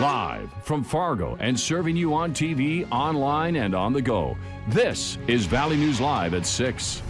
Live from Fargo and serving you on TV, online, and on the go. This is Valley News Live at 6.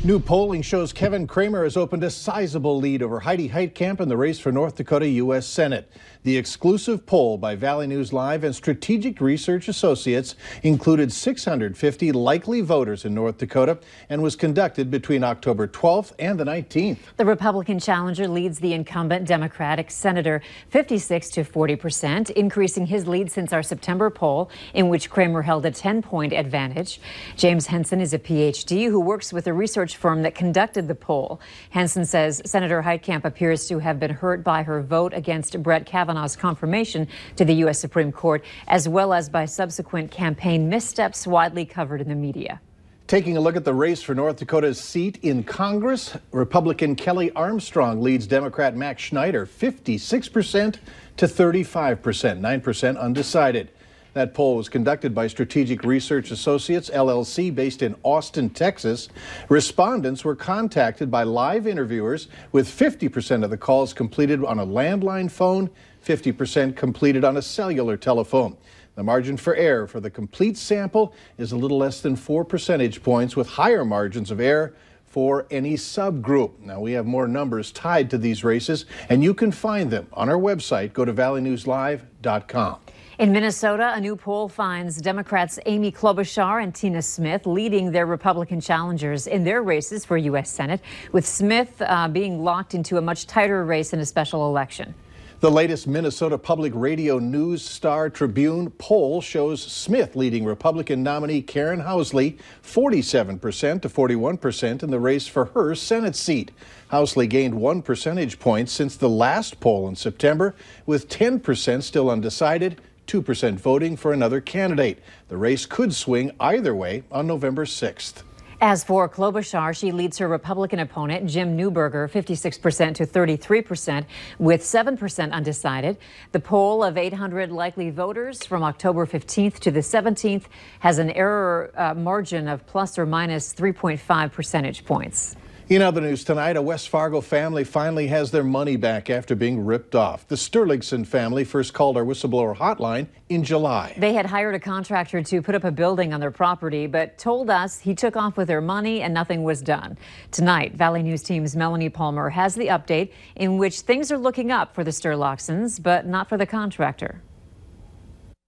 New polling shows Kevin Cramer has opened a sizable lead over Heidi Heitkamp in the race for North Dakota U.S. Senate. The exclusive poll by Valley News Live and Strategic Research Associates included 650 likely voters in North Dakota and was conducted between October 12th and the 19th. The Republican challenger leads the incumbent Democratic senator 56 to 40%, increasing his lead since our September poll, in which Cramer held a 10-point advantage. James Henson is a Ph.D. who works with a research firm that conducted the poll. Henson says Senator Heitkamp appears to have been hurt by her vote against Brett Kavanaugh's confirmation to the U.S. Supreme Court, as well as by subsequent campaign missteps widely covered in the media. Taking a look at the race for North Dakota's seat in Congress, Republican Kelly Armstrong leads Democrat Max Schneider 56% to 35%, 9% undecided. That poll was conducted by Strategic Research Associates, LLC, based in Austin, Texas. Respondents were contacted by live interviewers, with 50% of the calls completed on a landline phone, 50% completed on a cellular telephone. The margin for error for the complete sample is a little less than 4 percentage points, with higher margins of error for any subgroup. Now, we have more numbers tied to these races, and you can find them on our website. Go to valleynewslive.com. In Minnesota, a new poll finds Democrats Amy Klobuchar and Tina Smith leading their Republican challengers in their races for U.S. Senate, with Smith being locked into a much tighter race in a special election. The latest Minnesota Public Radio News Star Tribune poll shows Smith leading Republican nominee Karen Housley 47% to 41% in the race for her Senate seat. Housley gained 1 percentage point since the last poll in September, with 10% still undecided, 2% voting for another candidate. The race could swing either way on November 6th. As for Klobuchar, she leads her Republican opponent, Jim Newberger, 56% to 33%, with 7% undecided. The poll of 800 likely voters from October 15th to the 17th has an error margin of plus or minus 3.5 percentage points. In other news tonight, a West Fargo family finally has their money back after being ripped off. The Sterlingson family first called our whistleblower hotline in July. They had hired a contractor to put up a building on their property, but told us he took off with their money and nothing was done. Tonight, Valley News Team's Melanie Palmer has the update, in which things are looking up for the Sterlocksons, but not for the contractor.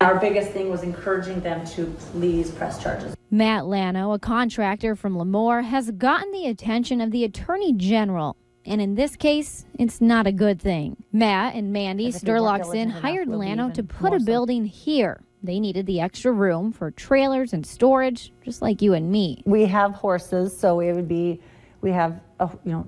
Our biggest thing was encouraging them to please press charges. Matt Lano, a contractor from Lemoore, has gotten the attention of the Attorney General. And in this case, it's not a good thing. Matt and Mandy Sterlockson hired Lano to put a building here. They needed the extra room for trailers and storage, just like you and me. We have horses, so it would be, we have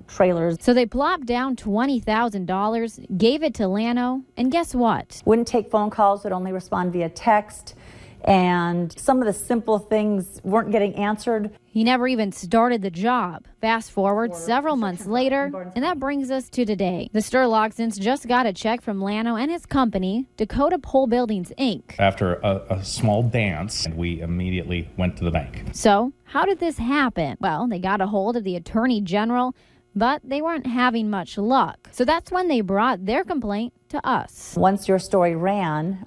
trailers. So they plopped down $20,000, gave it to Lano, and guess what? Wouldn't take phone calls, would only respond via text, and some of the simple things weren't getting answered. He never even started the job. Fast forward several months later, and that brings us to today. The Sterlocksons just got a check from Lano and his company, Dakota Pole Buildings, Inc. After a small dance, we immediately went to the bank. So, how did this happen? Well, they got a hold of the Attorney General, but they weren't having much luck. So that's when they brought their complaint to us. Once your story ran,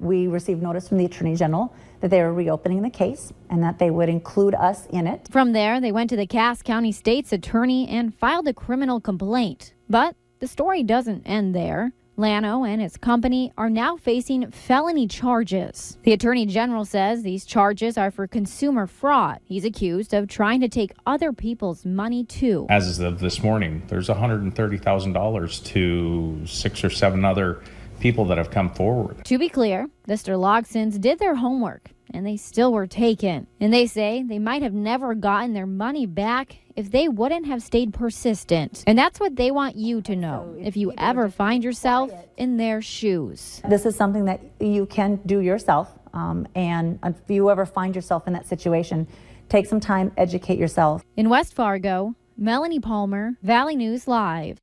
we received notice from the Attorney General that they were reopening the case and that they would include us in it. From there, they went to the Cass County State's attorney and filed a criminal complaint. But the story doesn't end there. Lano and his company are now facing felony charges. The Attorney General says these charges are for consumer fraud. He's accused of trying to take other people's money too. As of this morning, there's $130,000 to 6 or 7 other people that have come forward. To be clear, the Sterlocksons did their homework and they still were taken. And they say they might have never gotten their money back if they wouldn't have stayed persistent. And that's what they want you to know if you ever find yourself in their shoes. This is something that you can do yourself. And if you ever find yourself in that situation, take some time, educate yourself. In West Fargo, Melanie Palmer, Valley News Live.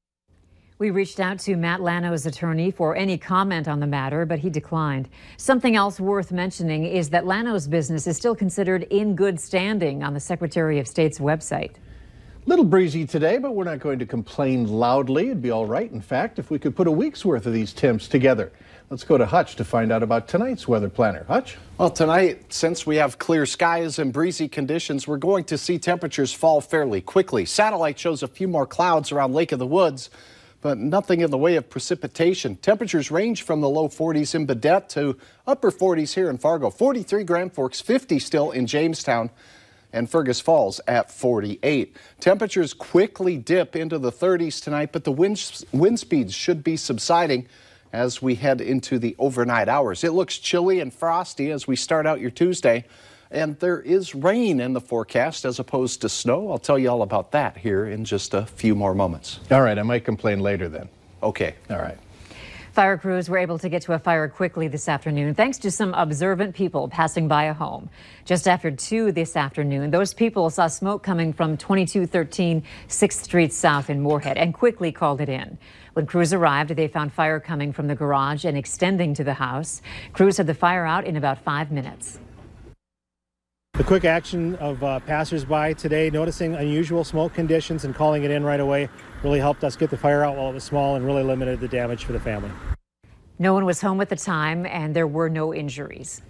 We reached out to Matt Lano's attorney for any comment on the matter, but he declined. Something else worth mentioning is that Lano's business is still considered in good standing on the Secretary of State's website. Little breezy today, but we're not going to complain loudly. It'd be all right, in fact, if we could put a week's worth of these temps together. Let's go to Hutch to find out about tonight's weather planner. Hutch? Well, tonight, since we have clear skies and breezy conditions, we're going to see temperatures fall fairly quickly. Satellite shows a few more clouds around Lake of the Woods, but nothing in the way of precipitation. Temperatures range from the low 40s in Baudette to upper 40s here in Fargo. 43 Grand Forks, 50 still in Jamestown, and Fergus Falls at 48. Temperatures quickly dip into the 30s tonight, but the wind speeds should be subsiding as we head into the overnight hours. It looks chilly and frosty as we start out your Tuesday, and there is rain in the forecast as opposed to snow. I'll tell you all about that here in just a few more moments. All right, I might complain later then. Okay. All right. Fire crews were able to get to a fire quickly this afternoon thanks to some observant people passing by a home. Just after 2 this afternoon, those people saw smoke coming from 2213 6th Street South in Moorhead and quickly called it in. When crews arrived, they found fire coming from the garage and extending to the house. Crews had the fire out in about 5 minutes. The quick action of passersby today, noticing unusual smoke conditions and calling it in right away, really helped us get the fire out while it was small and really limited the damage for the family. No one was home at the time, and there were no injuries.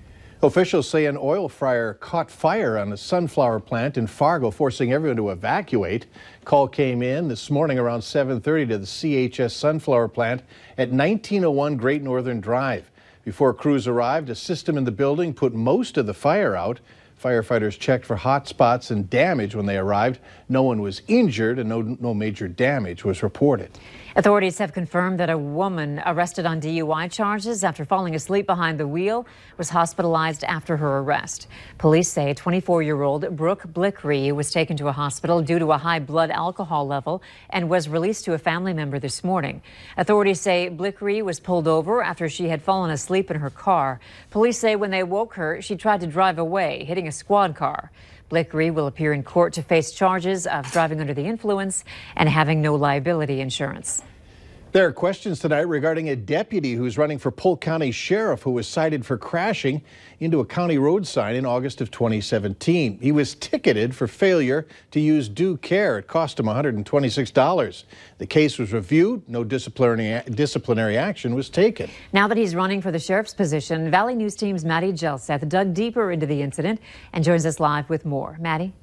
Officials say an oil fryer caught fire on a sunflower plant in Fargo, forcing everyone to evacuate. Call came in this morning around 7:30 to the CHS sunflower plant at 1901 Great Northern Drive. Before crews arrived, a system in the building put most of the fire out. Firefighters checked for hot spots and damage when they arrived. No one was injured and no major damage was reported. Authorities have confirmed that a woman arrested on DUI charges after falling asleep behind the wheel was hospitalized after her arrest. Police say 24-year-old Brooke Blickery was taken to a hospital due to a high blood alcohol level and was released to a family member this morning. Authorities say Blickery was pulled over after she had fallen asleep in her car. Police say when they woke her, she tried to drive away, hitting a squad car. Blickery will appear in court to face charges of driving under the influence and having no liability insurance. There are questions tonight regarding a deputy who's running for Polk County Sheriff who was cited for crashing into a county road sign in August of 2017. He was ticketed for failure to use due care. It cost him $126. The case was reviewed. No disciplinary action was taken. Now that he's running for the sheriff's position, Valley News Team's Maddie Gelseth dug deeper into the incident and joins us live with more. Maddie?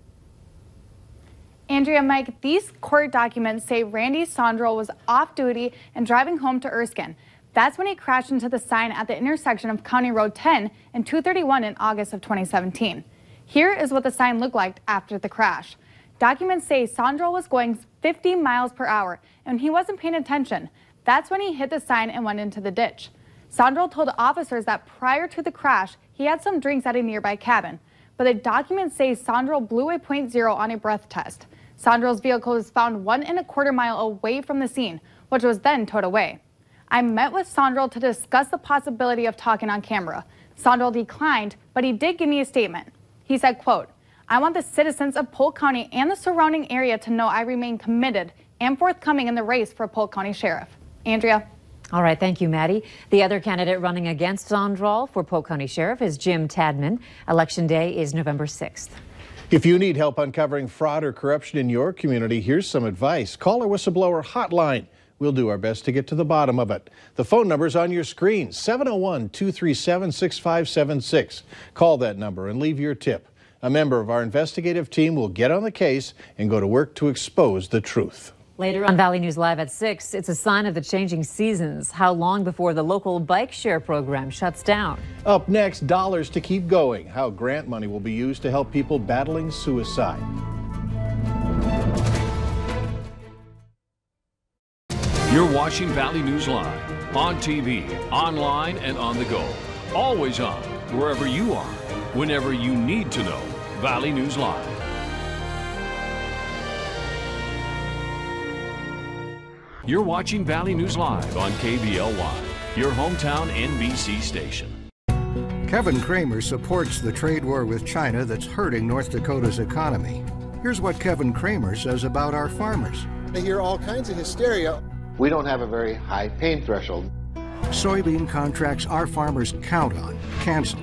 Andrea, Mike, these court documents say Randy Sondrol was off duty and driving home to Erskine. That's when he crashed into the sign at the intersection of County Road 10 and 231 in August of 2017. Here is what the sign looked like after the crash. Documents say Sondrol was going 50 miles per hour and he wasn't paying attention. That's when he hit the sign and went into the ditch. Sondrol told officers that prior to the crash, he had some drinks at a nearby cabin. But the documents say Sondrol blew a .0 on a breath test. Sondrol's vehicle was found 1.25 miles away from the scene, which was then towed away. I met with Sondrol to discuss the possibility of talking on camera. Sondrol declined, but he did give me a statement. He said, quote, "I want the citizens of Polk County and the surrounding area to know I remain committed and forthcoming in the race for Polk County Sheriff." Andrea? All right, thank you, Maddie. The other candidate running against Sondrol for Polk County Sheriff is Jim Tadman. Election day is November 6th. If you need help uncovering fraud or corruption in your community, here's some advice. Call our whistleblower hotline. We'll do our best to get to the bottom of it. The phone number's on your screen, 701-237-6576. Call that number and leave your tip. A member of our investigative team will get on the case and go to work to expose the truth. Later on Valley News Live at 6, it's a sign of the changing seasons. How long before the local bike share program shuts down? Up next, dollars to keep going. How grant money will be used to help people battling suicide. You're watching Valley News Live on TV, online, and on the go. Always on, wherever you are, whenever you need to know. Valley News Live. You're watching Valley News Live on KVLY, your hometown NBC station. Kevin Cramer supports the trade war with China that's hurting North Dakota's economy. Here's what Kevin Cramer says about our farmers. I hear all kinds of hysteria. We don't have a very high pain threshold. Soybean contracts our farmers count on, canceled.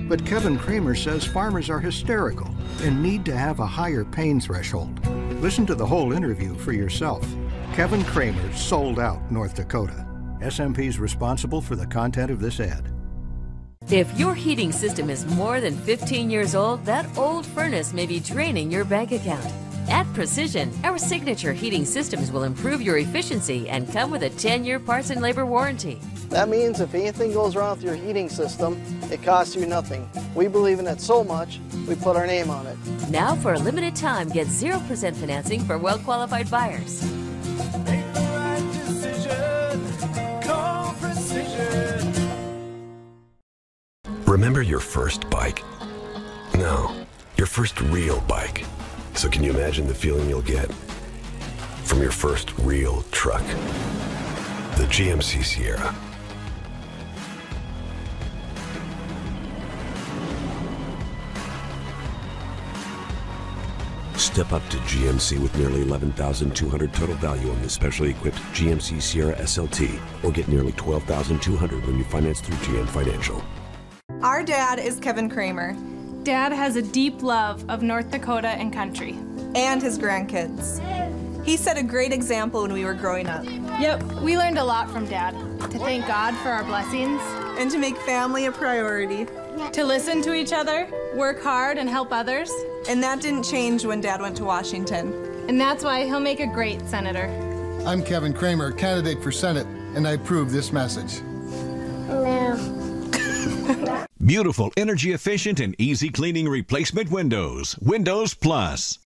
But Kevin Cramer says farmers are hysterical and need to have a higher pain threshold. Listen to the whole interview for yourself. Kevin Kramer sold out North Dakota. SMP's responsible for the content of this ad. If your heating system is more than 15 years old, that old furnace may be draining your bank account. At Precision, our signature heating systems will improve your efficiency and come with a 10-year parts and labor warranty. That means if anything goes wrong with your heating system, it costs you nothing. We believe in it so much, we put our name on it. Now for a limited time, get 0% financing for well-qualified buyers. Make the right decision. Call Precision. Remember your first bike? No, your first real bike. So can you imagine the feeling you'll get from your first real truck? The GMC Sierra. Step up to GMC with nearly $11,200 total value on this specially equipped GMC Sierra SLT, or get nearly $12,200 when you finance through GM Financial. Our dad is Kevin Kramer. Dad has a deep love of North Dakota and country. And his grandkids. He set a great example when we were growing up. Yep, we learned a lot from Dad. To thank God for our blessings. And to make family a priority. To listen to each other, work hard, and help others. And that didn't change when Dad went to Washington. And that's why he'll make a great senator. I'm Kevin Kramer, candidate for Senate, and I approve this message. No. Beautiful, energy efficient, and easy cleaning replacement windows. Windows Plus.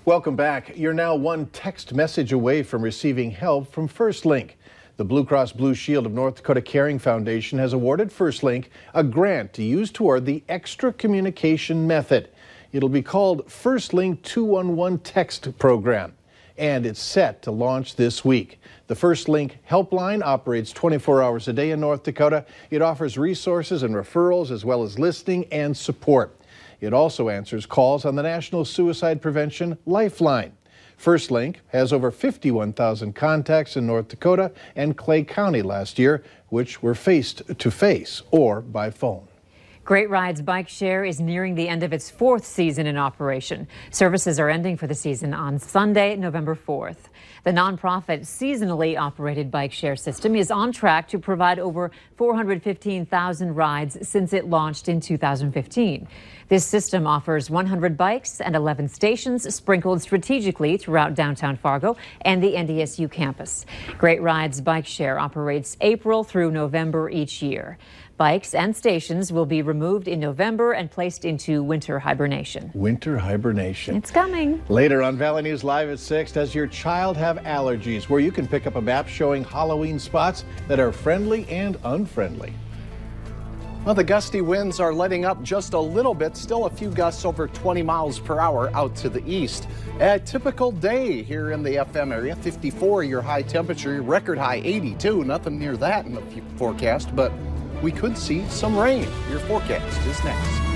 Welcome back. You're now one text message away from receiving help from FirstLink. The Blue Cross Blue Shield of North Dakota Caring Foundation has awarded FirstLink a grant to use toward the extra communication method. It'll be called FirstLink 211 Text Program, and it's set to launch this week. The FirstLink helpline operates 24 hours a day in North Dakota. It offers resources and referrals as well as listening and support. It also answers calls on the National Suicide Prevention Lifeline. FirstLink has over 51,000 contacts in North Dakota and Clay County last year, which were face-to-face or by phone. Great Rides Bike Share is nearing the end of its 4th season in operation. Services are ending for the season on Sunday, November 4th. The nonprofit seasonally operated bike share system is on track to provide over 415,000 rides since it launched in 2015. This system offers 100 bikes and 11 stations sprinkled strategically throughout downtown Fargo and the NDSU campus. Great Rides Bike Share operates April through November each year. Bikes and stations will be removed in November and placed into winter hibernation. Winter hibernation. It's coming. Later on Valley News Live at 6, does your child have allergies? Where you can pick up a map showing Halloween spots that are friendly and unfriendly. Well, the gusty winds are letting up just a little bit. Still a few gusts over 20 miles per hour out to the east. A typical day here in the FM area. 54 your high temperature, record high 82. Nothing near that in the forecast, but we could see some rain. Your forecast is next.